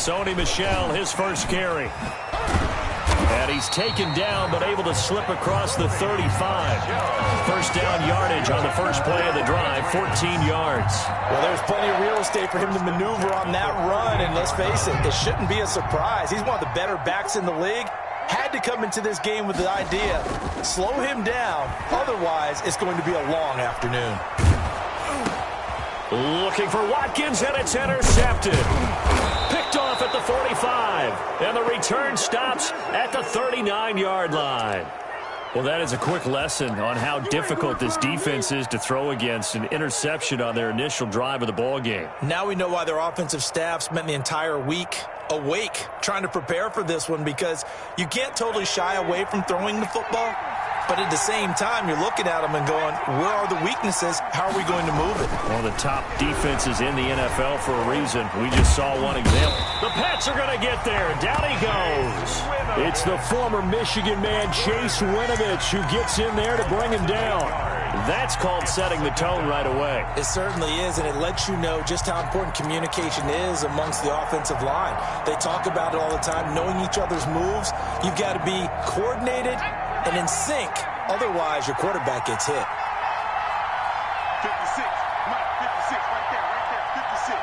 Sony Michel, his first carry. And he's taken down, but able to slip across the 35. First down yardage on the first play of the drive, 14 yards. Well, there's plenty of real estate for him to maneuver on that run, and let's face it, it shouldn't be a surprise. He's one of the better backs in the league. Had to come into this game with the idea, slow him down, otherwise it's going to be a long afternoon. Looking for Watkins, and it's intercepted. Picked off at the 45, and the return stops at the 39-yard line. Well, that is a quick lesson on how difficult this defense is to throw against. An interception on their initial drive of the ball game. Now we know why their offensive staff spent the entire week awake trying to prepare for this one, because you can't totally shy away from throwing the football. But at the same time, you're looking at them and going, where are the weaknesses? How are we going to move it? One of the top defenses in the NFL for a reason. We just saw one example. The Pats are going to get there. Down he goes. It's the former Michigan man, Chase Winovich, who gets in there to bring him down. That's called setting the tone right away. It certainly is, and it lets you know just how important communication is amongst the offensive line. They talk about it all the time, knowing each other's moves. You've got to be coordinated and in sync. Otherwise, your quarterback gets hit. 56, Mike, 56, right there, 56.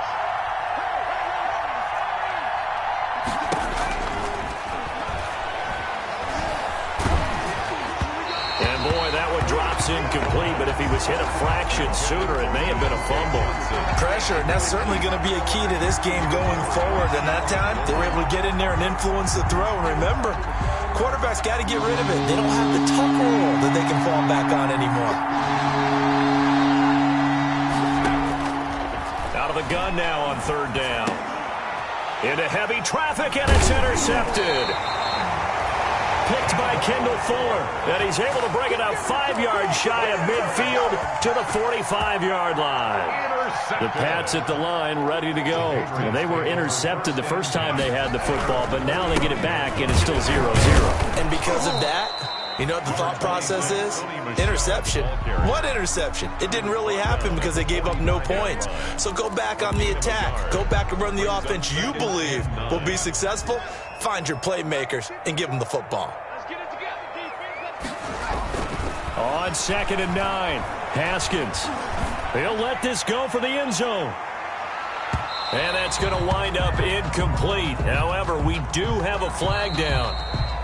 And boy, that one drops incomplete, but if he was hit a fraction sooner, it may have been a fumble. Pressure, and that's certainly going to be a key to this game going forward. And that time, they were able to get in there and influence the throw. And remember, quarterbacks got to get rid of it. They don't have the tuck rule that they can fall back on anymore. Out of the gun now on third down. Into heavy traffic, and it's intercepted. Picked by Kendall Fuller, and he's able to bring it up 5 yards shy of midfield to the 45-yard line. The Pats at the line, ready to go. And they were intercepted the first time they had the football, but now they get it back, and it's still 0-0. And because of that, you know what the thought process is? Interception. What interception? It didn't really happen because they gave up no points. So go back on the attack. Go back and run the offense you believe will be successful. Find your playmakers and give them the football. On 2nd and 9, Haskins. He'll let this go for the end zone. And that's going to wind up incomplete. However, we do have a flag down.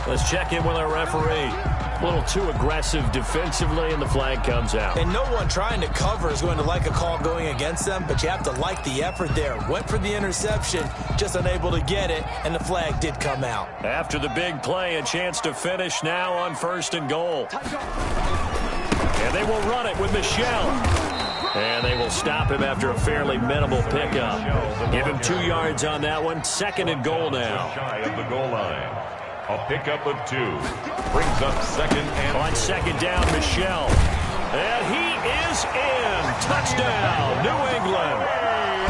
Let's check in with our referee. A little too aggressive defensively, and the flag comes out. And no one trying to cover is going to like a call going against them, but you have to like the effort there. Went for the interception, just unable to get it, and the flag did come out. After the big play, a chance to finish now on 1st and goal. And they will run it with Michel. And they will stop him after a fairly minimal pickup. Give him 2 yards on that one. 2nd and goal now. Shy of the goal line. A pickup of 2. Brings up 2nd and... On 2nd down, Michel. And he is in. Touchdown, New England.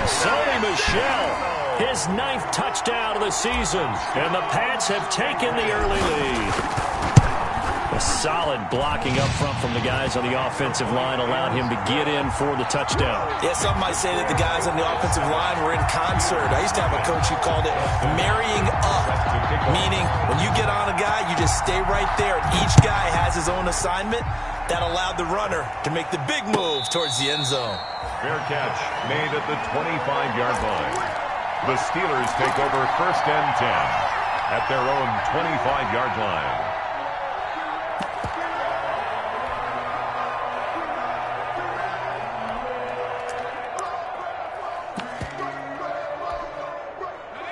Sony Michel, his 9th touchdown of the season. And the Pats have taken the early lead. A solid blocking up front from the guys on the offensive line allowed him to get in for the touchdown. Yeah, some might say that the guys on the offensive line were in concert. I used to have a coach who called it marrying up, meaning when you get on a guy, you just stay right there. Each guy has his own assignment. That allowed the runner to make the big move towards the end zone. Fair catch made at the 25-yard line. The Steelers take over 1st and 10 at their own 25-yard line.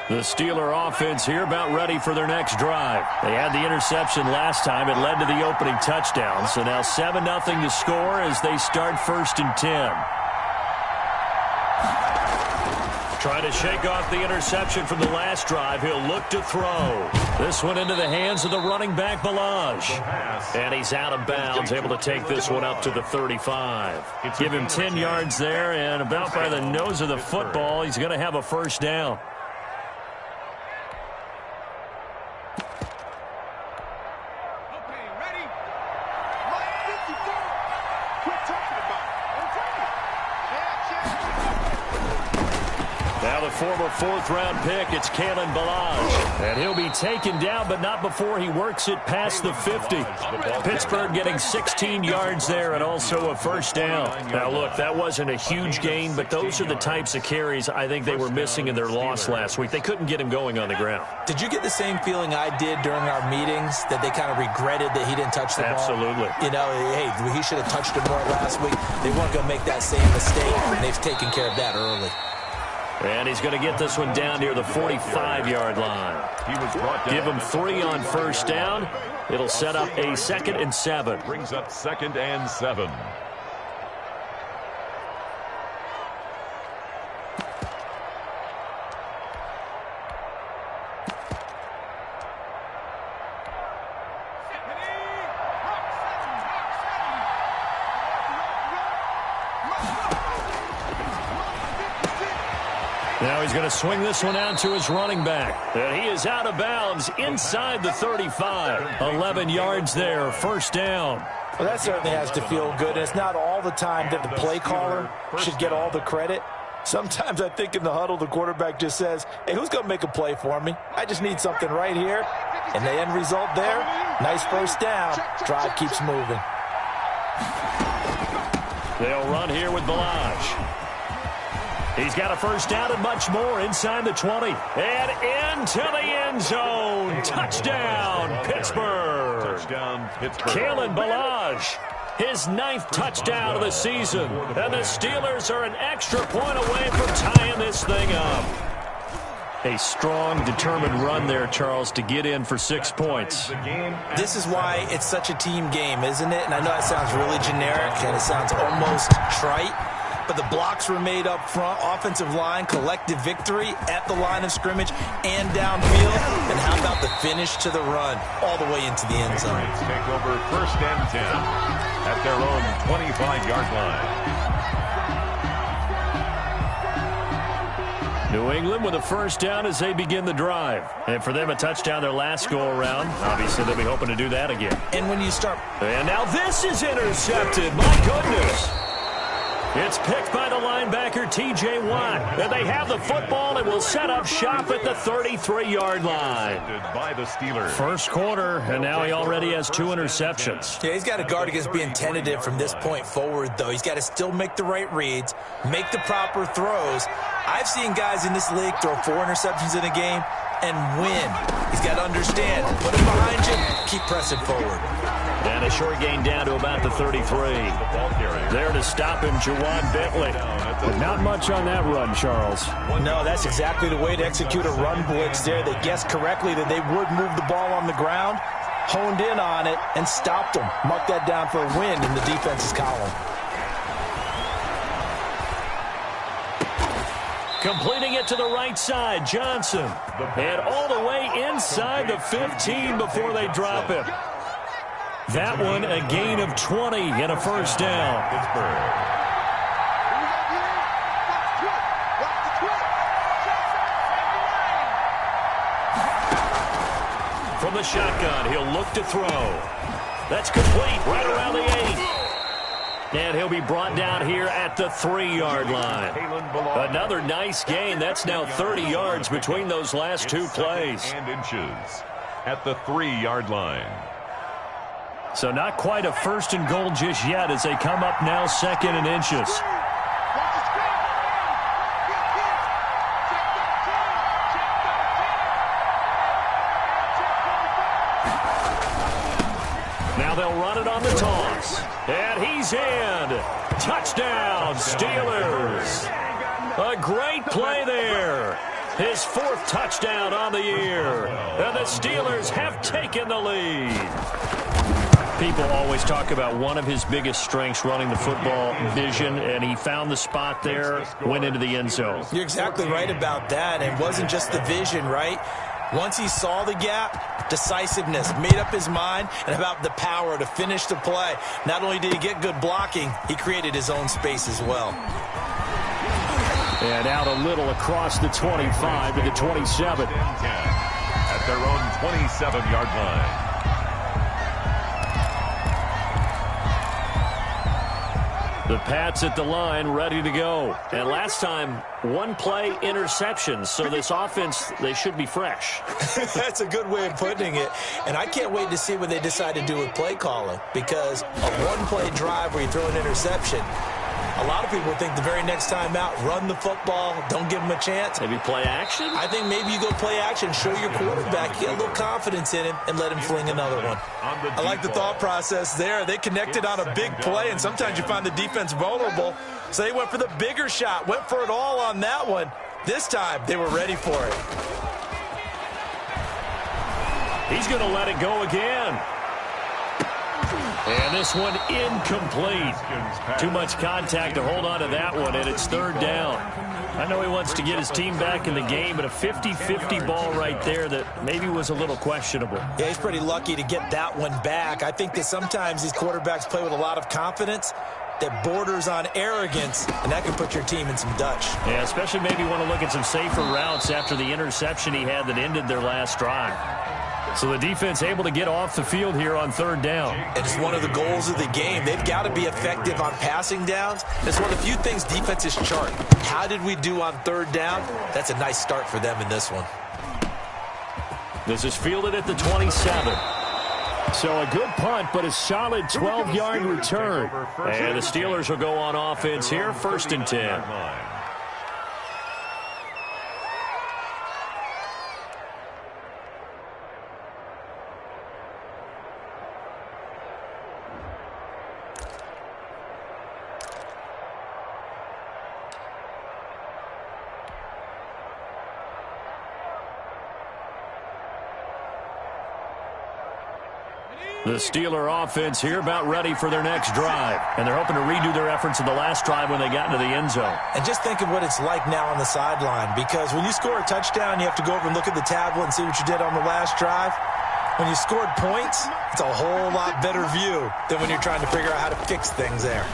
The Steeler offense here about ready for their next drive. They had the interception last time. It led to the opening touchdown. So now 7-0 to score as they start 1st and 10. Trying to shake off the interception from the last drive. He'll look to throw. This one into the hands of the running back, Balaj. And he's out of bounds, able to take this one up to the 35. Give him 10 yards there, and about by the nose of the football, he's going to have a first down. Now the former fourth-round pick, it's Kalen Ballage. And he'll be taken down, but not before he works it past the 50. Pittsburgh getting 16 yards there and also a first down. Now, look, that wasn't a huge gain, but those are the types of carries I think they were missing in their loss last week. They couldn't get him going on the ground. Did you get the same feeling I did during our meetings, that they kind of regretted that he didn't touch the ball? Absolutely. You know, hey, he should have touched it more last week. They weren't going to make that same mistake, and they've taken care of that early. And he's going to get this one down near the 45-yard line. Give him 3 on first down. It'll set up a 2nd and 7. Brings up 2nd and 7. Now he's going to swing this one out to his running back. And he is out of bounds inside the 35. 11 yards there, first down. Well, that certainly has to feel good. And it's not all the time that the play caller should get all the credit. Sometimes I think in the huddle, the quarterback just says, hey, who's going to make a play for me? I just need something right here. And the end result there, nice first down. Drive keeps moving. They'll run here with Ballage. He's got a first down and much more inside the 20. And into the end zone. Touchdown, Pittsburgh. Touchdown, Pittsburgh. Kalen Ballage, his 9th touchdown of the season. And the Steelers are an extra point away from tying this thing up. A strong, determined run there, Charles, to get in for 6 points. This is why it's such a team game, isn't it? And I know it sounds really generic and it sounds almost trite. But the blocks were made up front, offensive line, collective victory at the line of scrimmage and downfield. And how about the finish to the run all the way into the end zone? Take over 1st and 10 at their own 25-yard line. New England with a first down as they begin the drive. And for them, a touchdown their last go-around. Obviously, they'll be hoping to do that again. And when you start... And now this is intercepted. My goodness. It's picked by the linebacker, T.J. Watt. And they have the football and will set up shop at the 33-yard line. By the Steelers. First quarter, and now he already has 2 interceptions. Yeah, he's got to guard against being tentative from this point forward, though. He's got to still make the right reads, make the proper throws. I've seen guys in this league throw 4 interceptions in a game and win. He's got to understand, put it behind you, keep pressing forward. And a short gain down to about the 33. There to stop him, Juwan Bentley. But not much on that run, Charles. No, that's exactly the way to execute a run blitz there. They guessed correctly that they would move the ball on the ground, honed in on it, and stopped them. Mark that down for a win in the defense's column. Completing it to the right side, Johnson. And all the way inside the 15 before they drop him. That one, a gain of 20 and a first down. From the shotgun, he'll look to throw. That's complete, right around the 8. And he'll be brought down here at the 3-yard line. Another nice gain. That's now 30 yards between those last 2 plays. And inches at the 3-yard line. So not quite a first and goal just yet as they come up now 2nd and inches. Now they'll run it on the toss. And he's in. Touchdown, Steelers. A great play there. His 4th touchdown on the year. And the Steelers have taken the lead. People always talk about one of his biggest strengths running the football, vision, and he found the spot there, went into the end zone. You're exactly right about that. It wasn't just the vision, right? Once he saw the gap, decisiveness, made up his mind, and about the power to finish the play. Not only did he get good blocking, he created his own space as well. And out a little across the 25 to the 27. At their own 27-yard line. The Pats at the line, ready to go. And last time, one-play interceptions. So this offense, they should be fresh. That's a good way of putting it. And I can't wait to see what they decide to do with play calling. Because a one-play drive where you throw an interception, a lot of people think the very next time out, run the football, don't give them a chance. Maybe play action? I think maybe you go play action, show your quarterback, get a little confidence in him, and let him fling another one. I like the thought process there. They connected on a big play, and sometimes you find the defense vulnerable. So they went for the bigger shot, went for it all on that one. This time, they were ready for it. He's going to let it go again. And this one incomplete. Too much contact to hold on to that one, and it's third down. I know he wants to get his team back in the game, but a 50-50 ball right there that maybe was a little questionable. Yeah, he's pretty lucky to get that one back. I think that sometimes these quarterbacks play with a lot of confidence that borders on arrogance, and that can put your team in some Dutch. Yeah, especially maybe want to look at some safer routes after the interception he had that ended their last drive. So the defense able to get off the field here on third down. And it's one of the goals of the game. They've got to be effective on passing downs. It's one of the few things defenses chart. How did we do on third down? That's a nice start for them in this one. This is fielded at the 27. So a good punt, but a solid 12-yard return. And the Steelers will go on offense here, 1st and 10. The Steeler offense here about ready for their next drive. And they're hoping to redo their efforts in the last drive when they got into the end zone. And just think of what it's like now on the sideline, because when you score a touchdown, you have to go over and look at the tablet and see what you did on the last drive. When you scored points, it's a whole lot better view than when you're trying to figure out how to fix things there.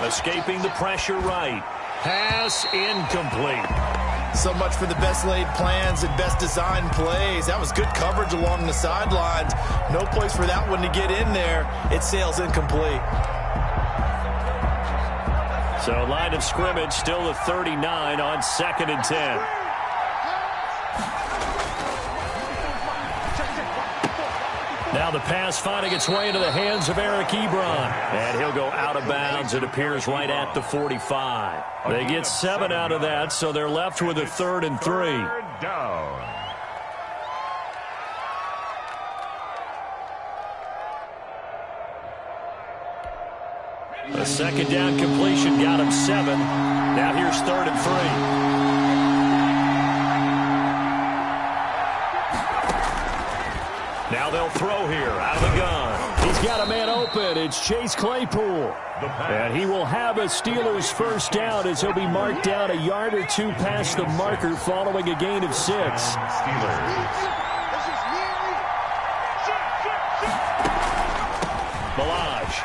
Escaping the pressure right. Pass incomplete. So much for the best laid plans and best designed plays. That was good coverage along the sidelines. No place for that one to get in there. It sails incomplete. So line of scrimmage still the 39 on 2nd and 10. Now the pass finding its way into the hands of Eric Ebron. And he'll go out of bounds. It appears right at the 45. They get 7 out of that, so they're left with a 3rd and 3. Down. A 2nd down completion got him 7. Now here's 3rd and 3. Now they'll throw here out of the gun. He's got a man open. It's Chase Claypool. And he will have a Steelers first down as he'll be marked down a yard or two past the marker following a gain of 6. Steelers. Balaj.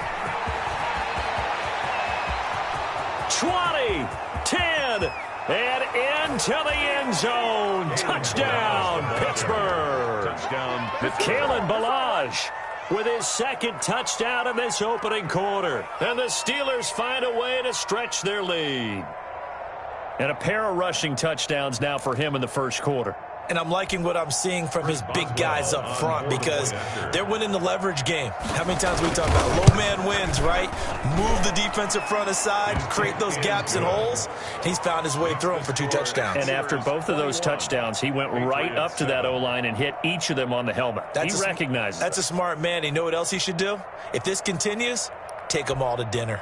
20, 10, and into the end zone. Touchdown, Pittsburgh. Touchdown, Pittsburgh. Kalen Balaj with his 2nd touchdown in this opening quarter. And the Steelers find a way to stretch their lead. And a pair of rushing touchdowns now for him in the first quarter. And I'm liking what I'm seeing from his big guys up front because they're winning the leverage game. How many times we talk about low man wins, right? Move the defensive front aside, create those gaps and holes. He's found his way through them for 2 touchdowns. And after both of those touchdowns, he went right up to that O-line and hit each of them on the helmet. He recognizes That's a smart man. You know what else he should do? If this continues, take them all to dinner.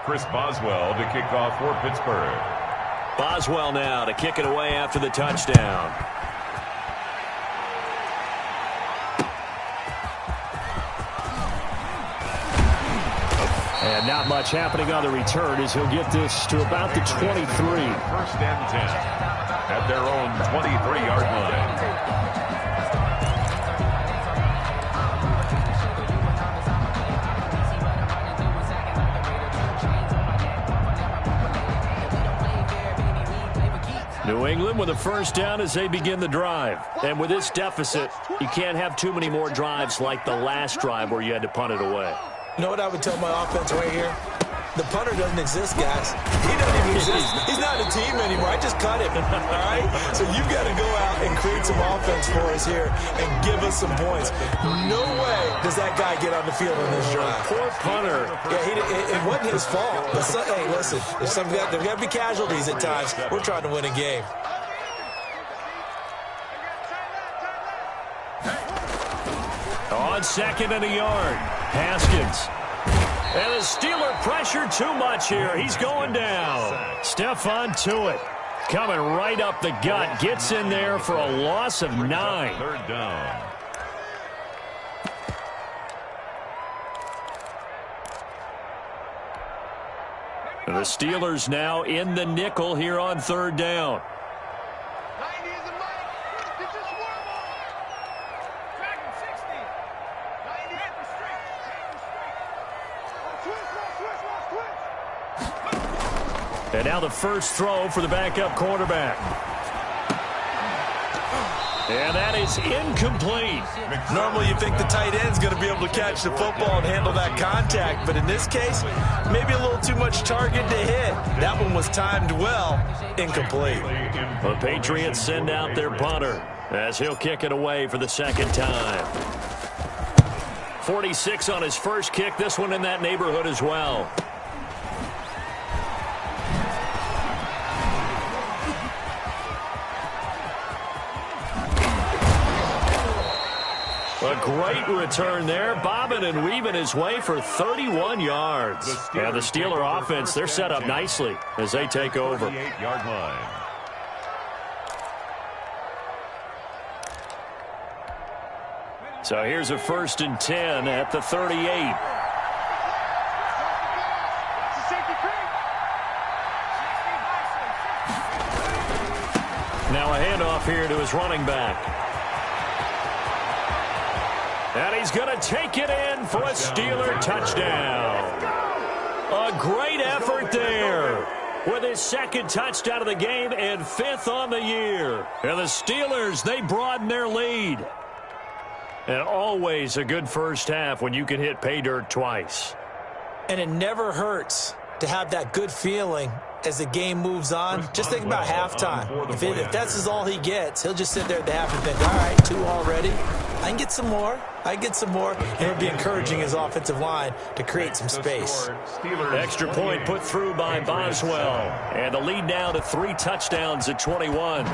Chris Boswell to kick off for Pittsburgh. Boswell now to kick it away after the touchdown. And not much happening on the return as he'll get this to about the 23. 1st and 10 at their own 23-yard line. New New England with a first down as they begin the drive. And with this deficit, you can't have too many more drives like the last drive where you had to punt it away. You know what I would tell my offense right here? The punter doesn't exist, guys. He doesn't even exist. He's not a team anymore. I just cut him, all right? So you've got to go out and create some offense for us here and give us some points. No way does that guy get on the field in this drive. Poor punter. Yeah, it wasn't his fault. But hey, listen, there's got to be casualties at times. We're trying to win a game. On second and a yard, Haskins. And the Steeler pressure too much here. He's going down. Stephon Tuitt coming right up the gut. Gets in there for a loss of 9. Third down. The Steelers now in the nickel here on third down. And now the first throw for the backup quarterback. And that is incomplete. Normally you think the tight end's going to be able to catch the football and handle that contact. But in this case, maybe a little too much target to hit. That one was timed well. Incomplete. The Patriots send out their punter as he'll kick it away for the second time. 46 on his first kick. This one in that neighborhood as well. A great return there, bobbing and weaving his way for 31 yards. And the Steeler offense, they're set up nicely as they take over. 38-yard line. So here's a 1st and 10 at the 38. Now a handoff here to his running back. And he's going to take it in for a Steeler touchdown. A great effort there with his second touchdown of the game and 5th on the year. And the Steelers, they broaden their lead. And always a good first half when you can hit pay dirt twice. And it never hurts to have that good feeling as the game moves on. Just think about halftime. If that's all he gets, he'll just sit there at the half and think, all right, 2 already. I can get some more. And it'll be encouraging his offensive line to create some space. Extra point put through by Boswell. And the lead now to 3 touchdowns at 21.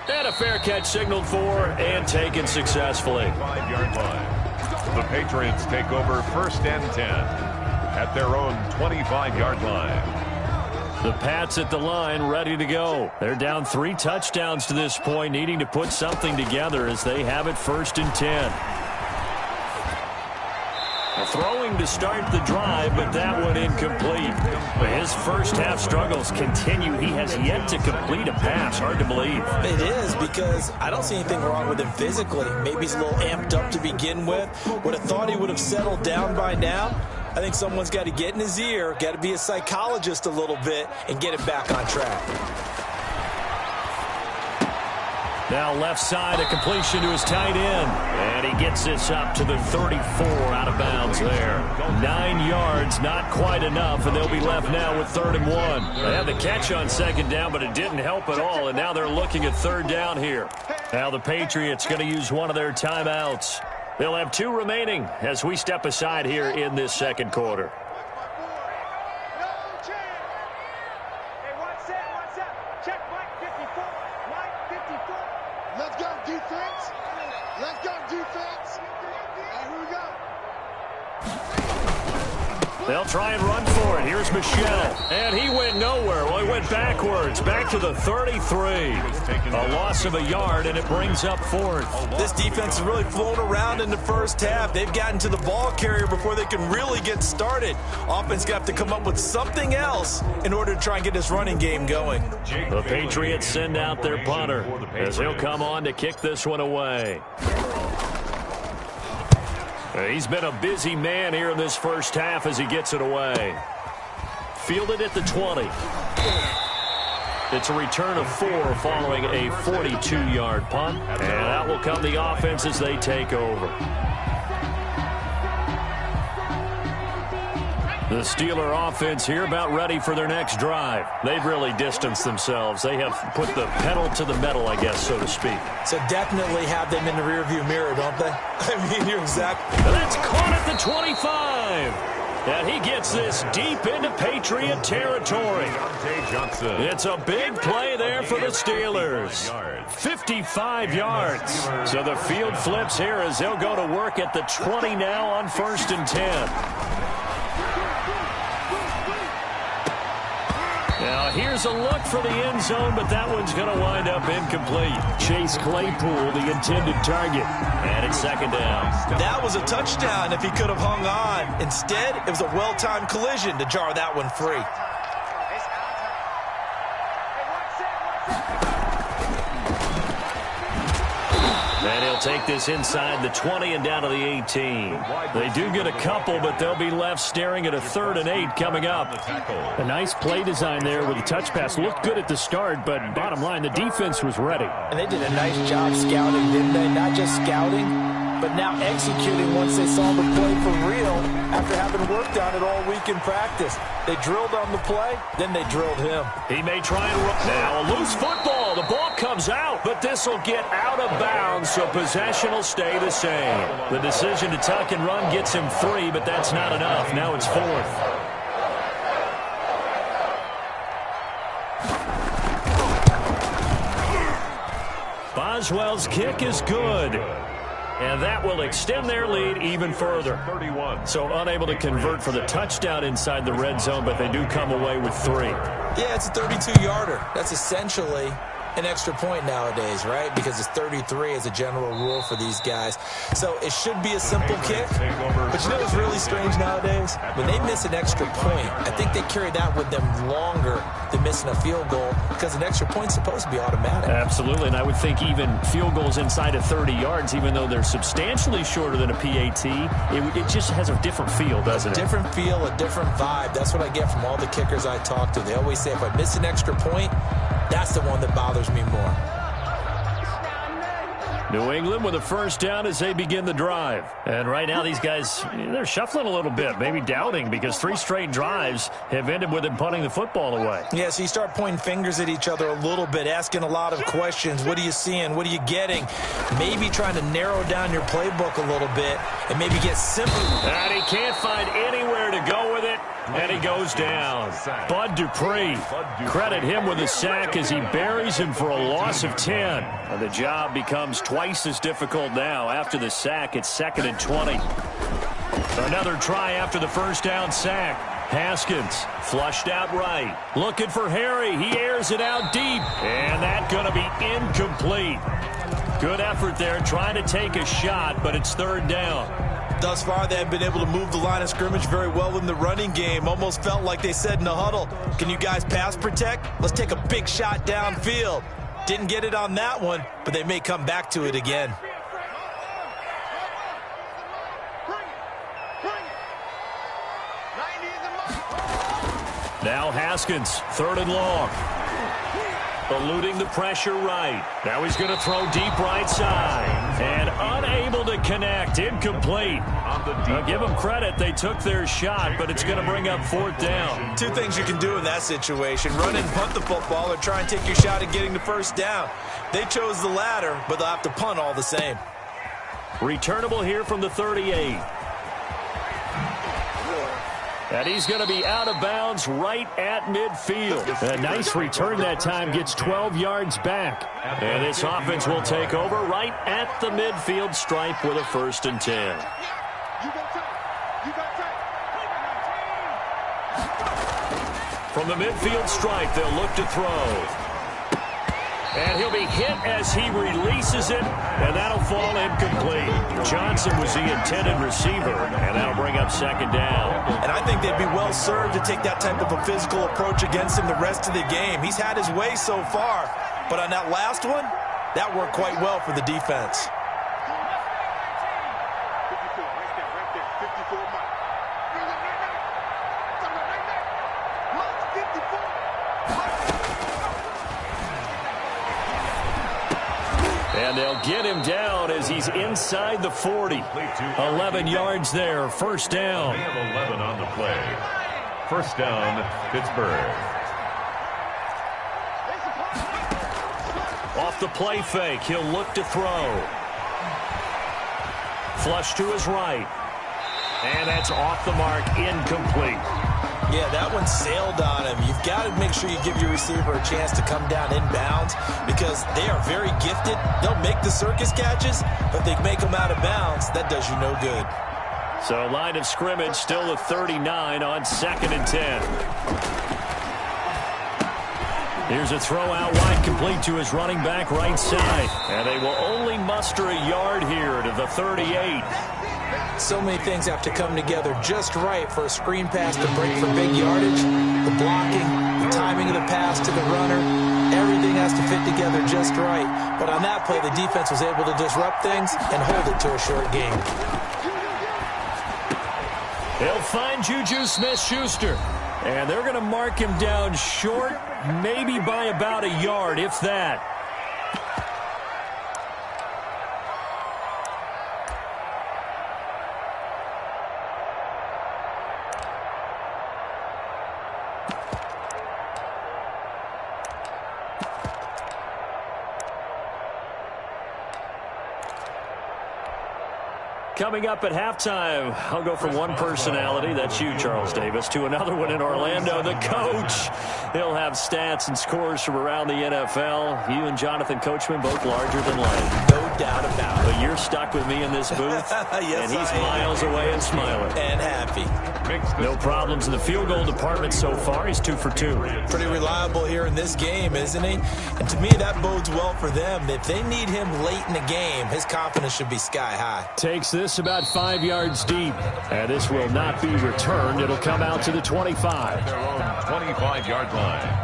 And a fair catch signaled for and taken successfully. 5-yard line. The Patriots take over 1st and 10 at their own 25-yard line. The Pats at the line ready to go. They're down 3 touchdowns to this point, needing to put something together as they have it 1st and 10. Throwing to start the drive, but that one incomplete. His first half struggles continue. He has yet to complete a pass. Hard to believe. It is, because I don't see anything wrong with him physically. Maybe he's a little amped up to begin with. Would have thought he would have settled down by now. I think someone's got to get in his ear, got to be a psychologist a little bit, and get it back on track. Now left side, a completion to his tight end. And he gets this up to the 34 out of bounds there. 9 yards, not quite enough, and they'll be left now with 3rd and 1. They had the catch on 2nd down, but it didn't help at all, and now they're looking at 3rd down here. Now the Patriots going to use one of their timeouts. They'll have 2 remaining as we step aside here in this second quarter. They'll try and run for it. Here's Michelle. And he went nowhere. Well, he went backwards. Back to the 33. A loss of a yard, and it brings up 4th. This defense has really flown around in the first half. They've gotten to the ball carrier before they can really get started. Offense got to come up with something else in order to try and get this running game going. The Patriots send out their punter as he'll come on to kick this one away. He's been a busy man here in this first half as he gets it away. fielded at the 20. It's a return of 4 following a 42-yard punt. And that will come the offense as they take over. The Steeler offense here about ready for their next drive. They've really distanced themselves. They have put the pedal to the metal, I guess, so to speak. So definitely have them in the rearview mirror, don't they? I mean, you're exactly. That's caught at the 25. And he gets this deep into Patriot territory. It's a big play there for the Steelers. 55 yards. So the field flips here as they'll go to work at the 20 now on 1st and 10. Now, here's a look for the end zone, but that one's going to wind up incomplete. Chase Claypool, the intended target. And it's 2nd down. That was a touchdown if he could have hung on. Instead, it was a well-timed collision to jar that one free. And he'll take this inside the 20 and down to the 18. They do get a couple, but they'll be left staring at a 3rd and 8 coming up. A nice play design there with a touch pass. Looked good at the start, but bottom line, the defense was ready. And they did a nice job scouting, didn't they? Not just scouting, but now executing once they saw the play for real after having worked on it all week in practice. They drilled on the play, then they drilled him. He may try and run. Now a loose football. The ball comes out, but this will get out of bounds, so possession will stay the same. The decision to tuck and run gets him 3, but that's not enough. Now it's 4th. Boswell's kick is good. And that will extend their lead even further. So unable to convert for the touchdown inside the red zone, but they do come away with 3. Yeah, it's a 32-yarder. That's essentially an extra point nowadays, right? Because it's 33 as a general rule for these guys. So it should be a simple kick. But you know what's really strange nowadays? When they miss an extra point, I think they carry that with them longer than missing a field goal because an extra point's supposed to be automatic. Absolutely, and I would think even field goals inside of 30 yards, even though they're substantially shorter than a PAT, it just has a different feel, doesn't it? A different feel, a different vibe. That's what I get from all the kickers I talk to. They always say if I miss an extra point, that's the one that bothers me more. New England with a 1st down as they begin the drive. And right now these guys, they're shuffling a little bit, maybe doubting, because 3 straight drives have ended with them punting the football away. Yeah, so you start pointing fingers at each other a little bit, asking a lot of questions. What are you seeing? What are you getting? Maybe trying to narrow down your playbook a little bit and maybe get simple. And he can't find anywhere to go with it. And he goes down. Bud Dupree. Credit him with a sack as he buries him for a loss of 10. And the job becomes twice as difficult now. After the sack, it's 2nd and 20. Another try after the 1st down sack. Haskins flushed out right. Looking for Harry. He airs it out deep. And that's going to be incomplete. Good effort there trying to take a shot, but it's 3rd down. Thus far, they have been able to move the line of scrimmage very well in the running game. Almost felt like they said in the huddle, can you guys pass protect? Let's take a big shot downfield. Didn't get it on that one, but they may come back to it again. Now Haskins, 3rd and long. Eluding the pressure right. Now he's going to throw deep right side. And unable to connect. Incomplete. Now give them credit. They took their shot, but it's going to bring up 4th down. 2 things you can do in that situation. Run and punt the football or try and take your shot at getting the 1st down. They chose the latter, but they'll have to punt all the same. Returnable here from the 38. And he's going to be out of bounds right at midfield. A nice return that time, gets 12 yards back. And this offense will take over right at the midfield stripe with a 1st and 10. From the midfield stripe, they'll look to throw. And he'll be hit as he releases it, and that'll fall incomplete. Johnson was the intended receiver, and that'll bring up 2nd down. And I think they'd be well served to take that type of a physical approach against him the rest of the game. He's had his way so far, but on that last one, that worked quite well for the defense. And they'll get him down as he's inside the 40. 11 yards there, first down. They have 11 on the play. First down, Pittsburgh. Off the play fake, he'll look to throw. Flush to his right. And that's off the mark, incomplete. Yeah, that one sailed on him. You've got to make sure you give your receiver a chance to come down inbounds because they are very gifted. They'll make the circus catches, but they make them out of bounds. That does you no good. So line of scrimmage still at 39 on 2nd and 10. Here's a throw out wide, complete to his running back right side. And they will only muster a yard here to the 38. So many things have to come together just right for a screen pass to break for big yardage. The blocking, the timing of the pass to the runner, everything has to fit together just right. But on that play, the defense was able to disrupt things and hold it to a short game. They'll find Juju Smith-Schuster. And they're going to mark him down short, maybe by about a yard, if that. Coming up at halftime, I'll go from one personality, that's you, Charles Davis, to another one in Orlando, the coach. He'll have stats and scores from around the NFL. You and Jonathan Coachman, both larger than life. No doubt about it. But you're stuck with me in this booth, yes, and he's miles away and smiling. And happy. No problems in the field goal department so far. He's 2 for 2. Pretty reliable here in this game, isn't he? And to me, that bodes well for them. If they need him late in the game, his confidence should be sky high. Takes this about 5 yards deep. And this will not be returned. It'll come out to the 25. Their own 25-yard line.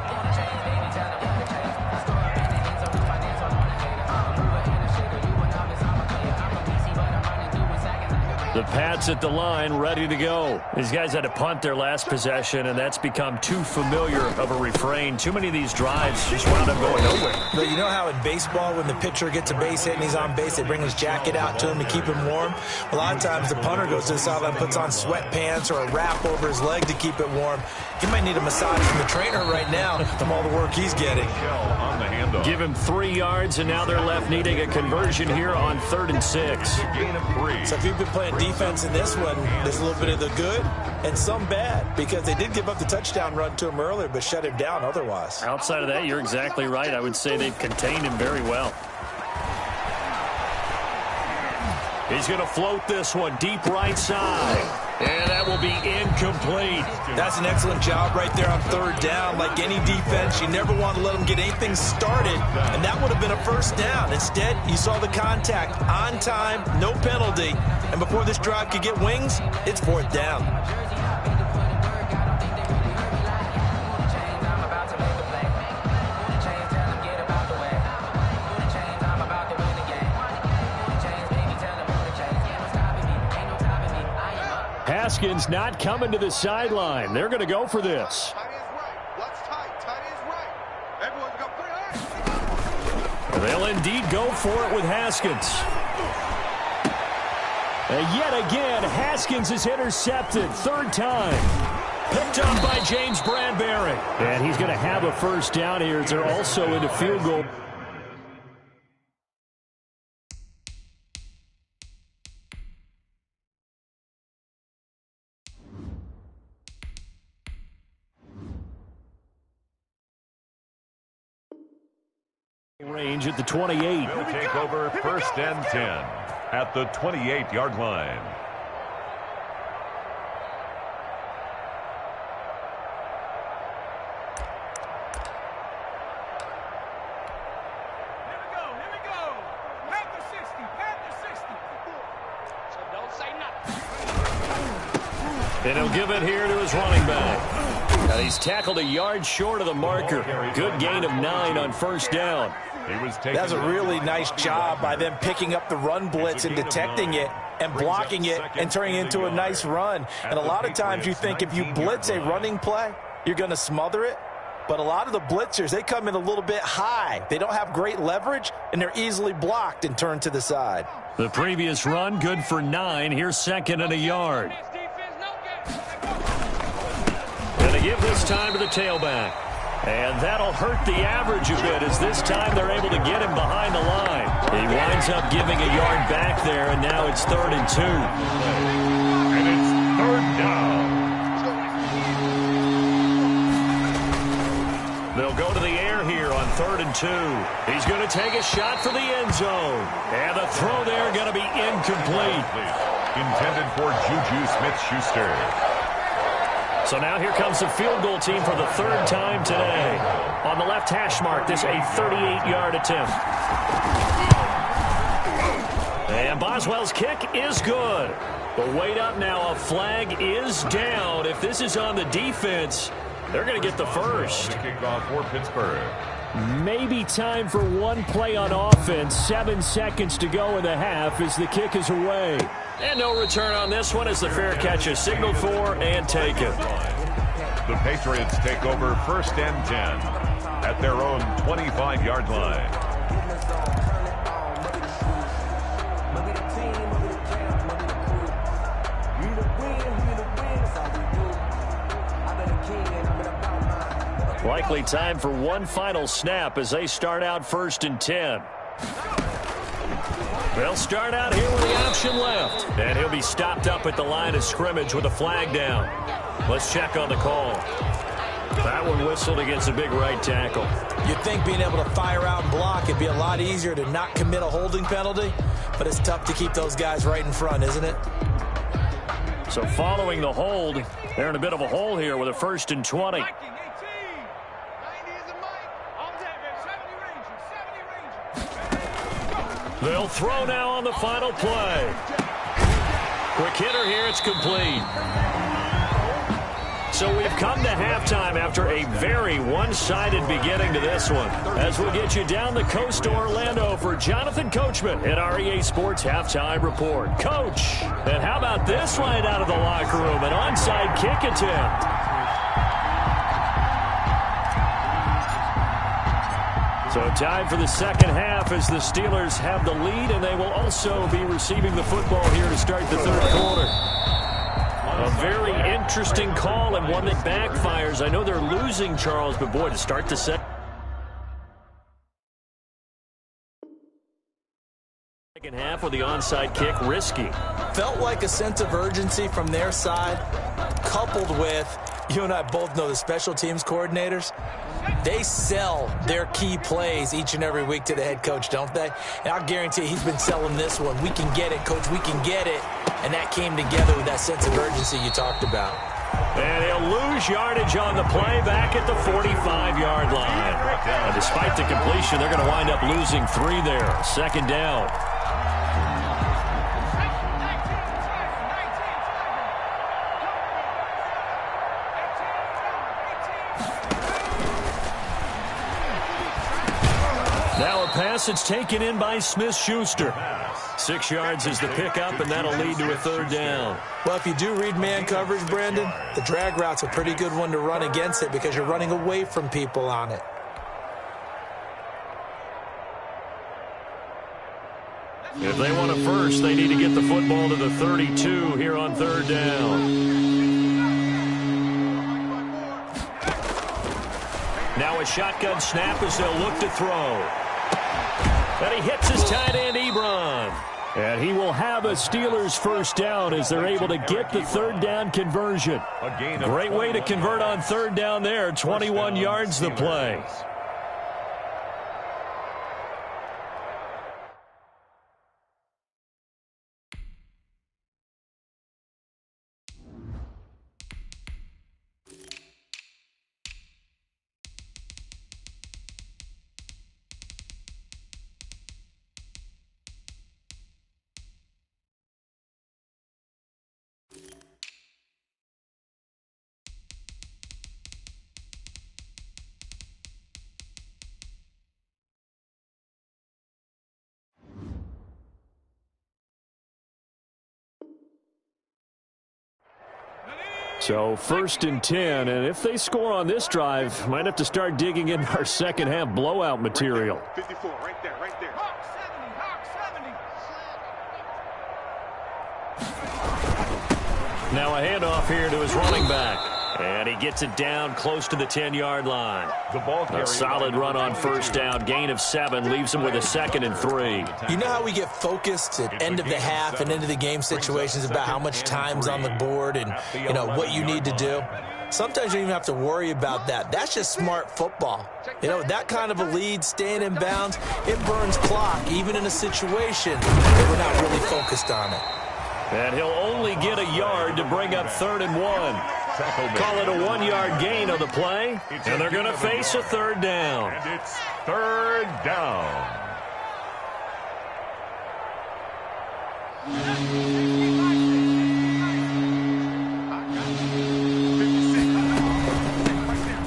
The Pats at the line, ready to go. These guys had to punt their last possession, and that's become too familiar of a refrain. Too many of these drives just wound up going nowhere. But you know how in baseball, when the pitcher gets a base hit and he's on base, they bring his jacket out to him to keep him warm? A lot of times the punter goes to the sideline, puts on sweatpants or a wrap over his leg to keep it warm. He might need a massage from the trainer right now from all the work he's getting. On the handoff. Give him 3 yards, and now they're left needing a conversion here on 3rd and 6. Gain of 3. So if you've been playing defense in this one, there's a little bit of the good and some bad because they did give up the touchdown run to him earlier but shut him down otherwise. Outside of that, you're exactly right. I would say they've contained him very well. He's going to float this one deep right side. And that will be incomplete. That's an excellent job right there on 3rd down. Like any defense, you never want to let them get anything started, and that would have been a first down. Instead, you saw the contact on time, no penalty, and before this drive could get wings, it's 4th down. Haskins not coming to the sideline. They're going to go for this. Tight is right. What's tight? Tight is right. Everyone's got 3 yards. They'll indeed go for it with Haskins. And yet again, Haskins is intercepted. 3rd time. Picked up by James Bradbury. And he's going to have a first down here as they're also into field goal. Range at the 28. They'll take over 1st and 10 at the 28-yard line. Here we go. Panther 60. Panther 60. So don't say nothing. And he'll give it here to his running back. And he's tackled a yard short of the marker. Good gain of 9 on 1st down. That's a really nice job by them picking up the run blitz and detecting it and blocking it and turning it into a nice run. And a lot of times you think if you blitz a running play, you're going to smother it. But a lot of the blitzers, they come in a little bit high. They don't have great leverage, and they're easily blocked and turned to the side. The previous run, good for 9. Here's 2nd and a yard. Going to give this time to the tailback. And that'll hurt the average a bit, as this time they're able to get him behind the line. He winds up giving a yard back there, and now it's 3rd and 2. And it's 3rd down. They'll go to the air here on 3rd and 2. He's going to take a shot for the end zone. And the throw there going to be incomplete. Intended for Juju Smith-Schuster. So now here comes the field goal team for the 3rd time today. On the left hash mark, this a 38-yard attempt. And Boswell's kick is good. But wait up now, a flag is down. If this is on the defense, they're going to get the first. Kickoff for Pittsburgh. Maybe time for one play on offense. 7 seconds to go in the half as the kick is away. And no return on this one as the fair catch is signaled for and taken. The Patriots take over 1st and 10 at their own 25-yard line. Likely time for one final snap as they start out 1st and 10. They'll start out here with the option left. And he'll be stopped up at the line of scrimmage with a flag down. Let's check on the call. That one whistled against a big right tackle. You'd think being able to fire out and block, it'd be a lot easier to not commit a holding penalty, but it's tough to keep those guys right in front, isn't it? So following the hold, they're in a bit of a hole here with a 1st and 20. They'll throw now on the final play. Quick hitter here, it's complete. So we've come to halftime after a very one-sided beginning to this one. As we'll get you down the coast to Orlando for Jonathan Coachman at REA Sports Halftime Report. Coach, and how about this right out of the locker room? An onside kick attempt. So time for the 2nd half as the Steelers have the lead, and they will also be receiving the football here to start the 3rd quarter. A very interesting call and one that backfires. I know they're losing, Charles, but boy, to start the second half with the onside kick, risky. Felt like a sense of urgency from their side, coupled with, you and I both know the special teams coordinators, they sell their key plays each and every week to the head coach, don't they? And I'll guarantee he's been selling this one. We can get it, coach, we can get it. And that came together with that sense of urgency you talked about. And he'll lose yardage on the play back at the 45-yard line. And despite the completion, they're going to wind up losing 3 there. 2nd down. Now a pass that's taken in by Smith-Schuster. 6 yards is the pickup, and that'll lead to a 3rd down. Well, if you do read man coverage, Brandon, the drag route's a pretty good one to run against it because you're running away from people on it. If they want a first, they need to get the football to the 32 here on 3rd down. Now a shotgun snap as they'll look to throw. And he hits his tight end, Ebron. And he will have a Steelers 1st down as they're able to get the 3rd down conversion. Great way to convert on 3rd down there. 21 yards the play. So 1st and 10, and if they score on this drive, might have to start digging in our second half blowout material. 54, right there, right there. Hawk 70. Now a handoff here to his running back. And he gets it down close to the 10-yard line. A solid run on 1st down. Gain of 7 leaves him with a 2nd and 3. You know how we get focused at end of the half and into the game situations about how much time's on the board and, you know, what you need to do? Sometimes you don't even have to worry about that. That's just smart football. You know, that kind of a lead, staying in bounds, it burns clock, even in a situation where we're not really focused on it. And he'll only get a yard to bring up 3rd and 1. Call it a 1-yard gain on the play, and they're going to face a 3rd down. And it's 3rd down.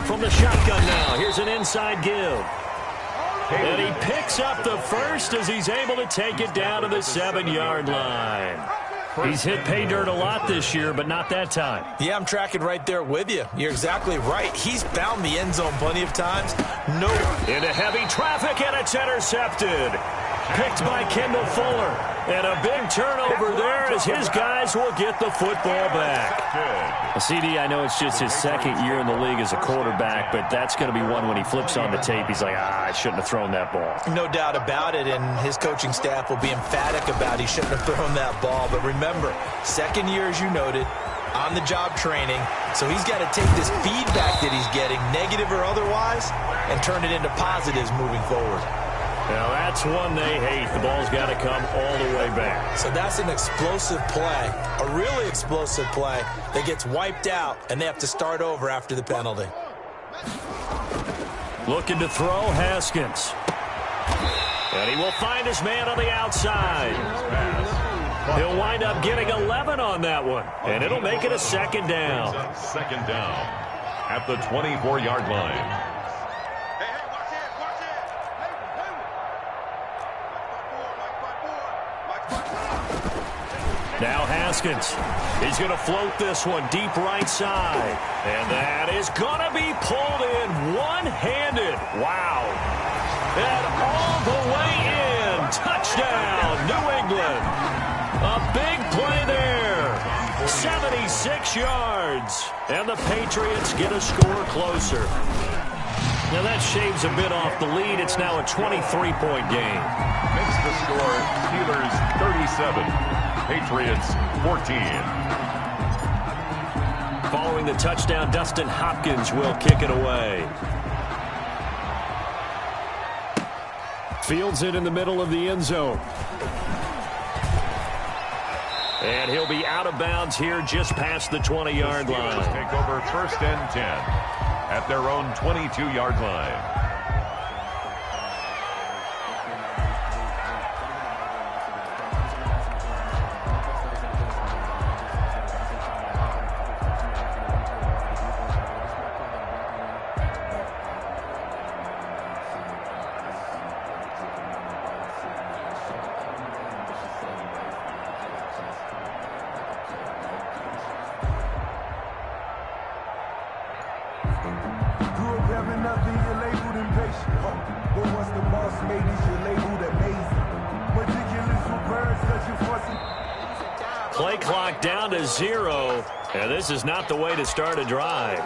From the shotgun now, here's an inside give. And he picks up the first as he's able to take it down to the 7-yard line. He's hit pay dirt a lot this year, but not that time. Yeah, I'm tracking right there with you. You're exactly right. He's found the end zone plenty of times. No. Into heavy traffic, and it's intercepted. Picked by Kendall Fuller. And a big turnover there as his guys will get the football back. CD, I know it's just his 2nd year in the league as a quarterback, but that's going to be one when he flips on the tape. He's like, I shouldn't have thrown that ball. No doubt about it, and his coaching staff will be emphatic about he shouldn't have thrown that ball. But remember, 2nd year, as you noted, on-the-job training, so he's got to take this feedback that he's getting, negative or otherwise, and turn it into positives moving forward. Now, that's one they hate. The ball's got to come all the way back. So that's an explosive play, a really explosive play that gets wiped out, and they have to start over after the penalty. Looking to throw, Haskins. And he will find his man on the outside. He'll wind up getting 11 on that one, and it'll make it a 2nd down. 2nd down at the 24-yard line. Now Haskins. He's going to float this one deep right side. And that is going to be pulled in one-handed. Wow. And all the way in. Touchdown, New England. A big play there. 76 yards. And the Patriots get a score closer. Now that shaves a bit off the lead. It's now a 23-point game. Makes the score Steelers 37. Patriots 14. Following the touchdown, Dustin Hopkins will kick it away. Fields it in the middle of the end zone. And he'll be out of bounds here just past the 20-yard line. Take over 1st and 10 at their own 22-yard line. Play clock down to 0, and this is not the way to start a drive.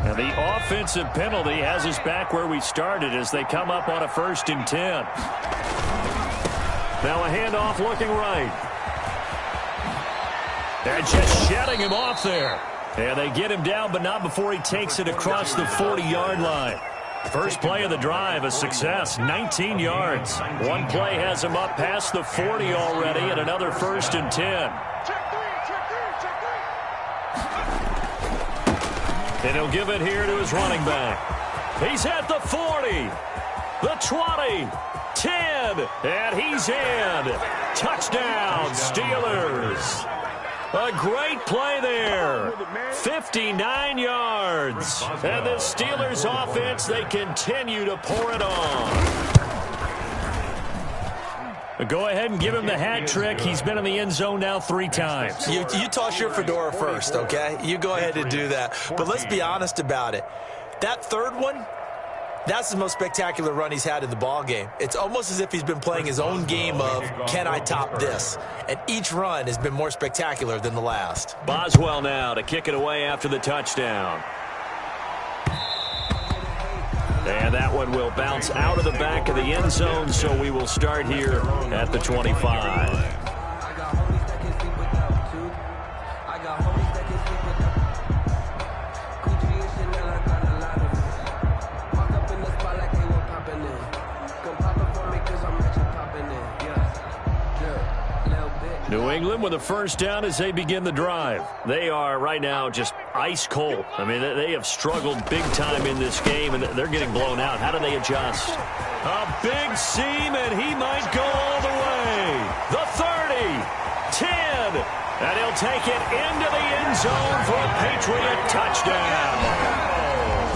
The offensive penalty has us back where we started as they come up on a 1st and 10. Now a handoff looking right. They're just shedding him off there. And they get him down, but not before he takes it across the 40-yard line. First play of the drive, a success, 19 yards. One play has him up past the 40 already, and another 1st and 10. And he'll give it here to his running back. He's at the 40, the 20, 10, and he's in. Touchdown, Steelers. A great play there. 59 yards. And the Steelers offense, they continue to pour it on. Go ahead and give him the hat trick. He's been in the end zone now 3 times. You toss your fedora first, okay? You go ahead and do that. But let's be honest about it. That third one, that's the most spectacular run he's had in the ball game. It's almost as if he's been playing his own game of, can I top this? And each run has been more spectacular than the last. Boswell now to kick it away after the touchdown. And that one will bounce out of the back of the end zone, so we will start here at the 25. New England with a first down as they begin the drive. They are right now just ice cold. I mean, they have struggled big time in this game, and they're getting blown out. How do they adjust? A big seam, and he might go all the way. The 30, 10, and he'll take it into the end zone for a Patriot touchdown.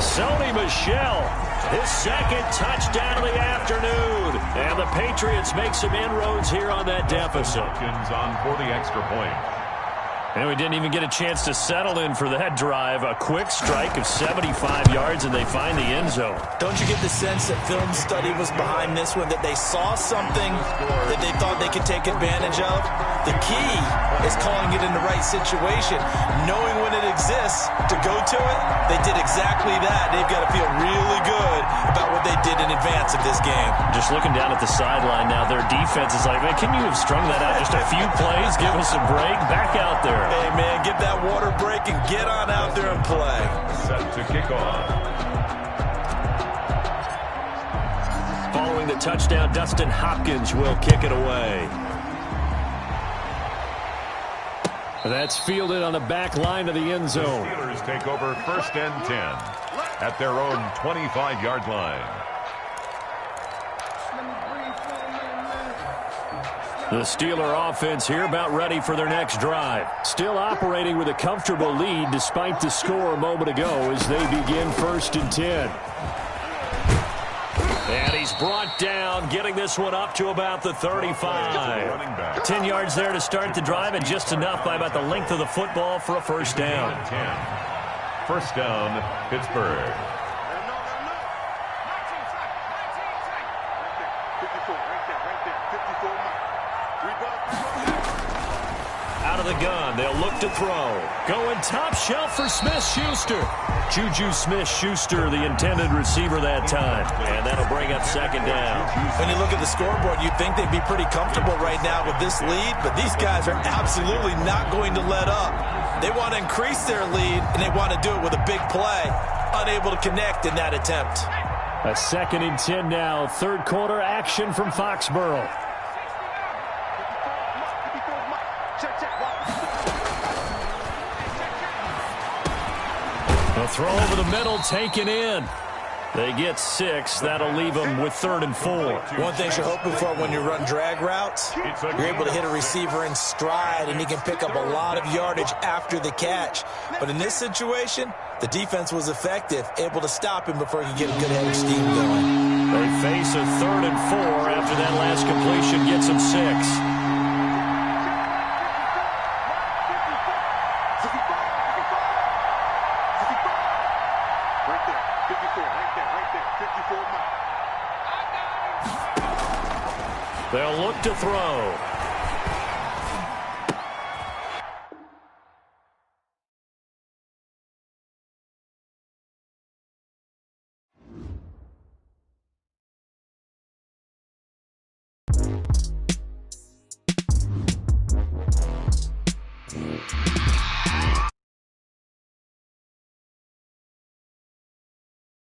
Sony Michel, his second touchdown of the afternoon. And the Patriots make some inroads here on that deficit. On for the extra point. And we didn't even get a chance to settle in for that drive. A quick strike of 75 yards, and they find the end zone. Don't you get the sense that film study was behind this one, that they saw something that they thought they could take advantage of? The key is calling it in the right situation, knowing when it exists to go to it. They did exactly that. They've got to feel really good about what they did in advance of this game. Just looking down at the sideline now, their defense is like, man, can you have strung that out just a few plays? Give us a break. Back out there. Hey, man, get that water break and get on out there and play. Set to kick off. Following the touchdown, Dustin Hopkins will kick it away. That's fielded on the back line of the end zone. The Steelers take over first and 10 at their own 25-yard line. The Steeler offense here about ready for their next drive. Still operating with a comfortable lead despite the score a moment ago as they begin first and 10. And he's brought down, getting this one up to about the 35. 10 yards there to start the drive, and just enough by about the length of the football for a first down. 10. First down, Pittsburgh. Out of the gun, they'll look to throw. Going top shelf for Smith-Schuster. Juju Smith-Schuster, the intended receiver that time. And that'll bring up second down. When you look at the scoreboard, you'd think they'd be pretty comfortable right now with this lead, but these guys are absolutely not going to let up. They want to increase their lead, and they want to do it with a big play. Unable to connect in that attempt. A second and 10 now. Third quarter action from Foxborough. A throw over the middle, taken in. They get 6. That'll leave them with 3rd and 4. One thing you're hoping for when you run drag routes, you're able to hit a receiver in stride, and he can pick up a lot of yardage after the catch. But in this situation, the defense was effective, able to stop him before he could get a good head of steam going. They face a 3rd and 4 after that last completion gets them 6. They'll look to throw.